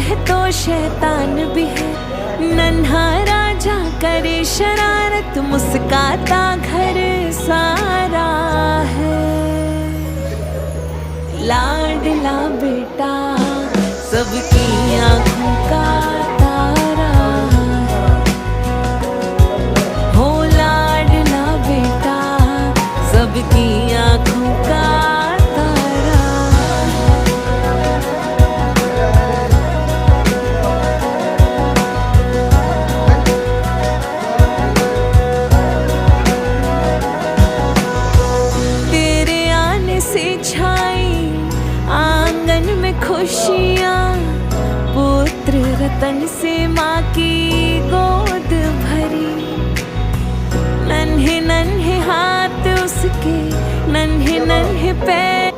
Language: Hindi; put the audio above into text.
है तो शैतान भी है। नन्हा राजा करे शरारत, मुस्काता घर सारा है। लाडला बेटा सबकी आँखों का तारा है। हो लाडला बेटा सबकी आँखों का तारा है। तेरे आने से छाई आंगन में खुशियाँ, पुत्र रतन से माँ की गोद भरी। नन्हे नन्हे हाथ उसके, नन्हे नन्हे पैर।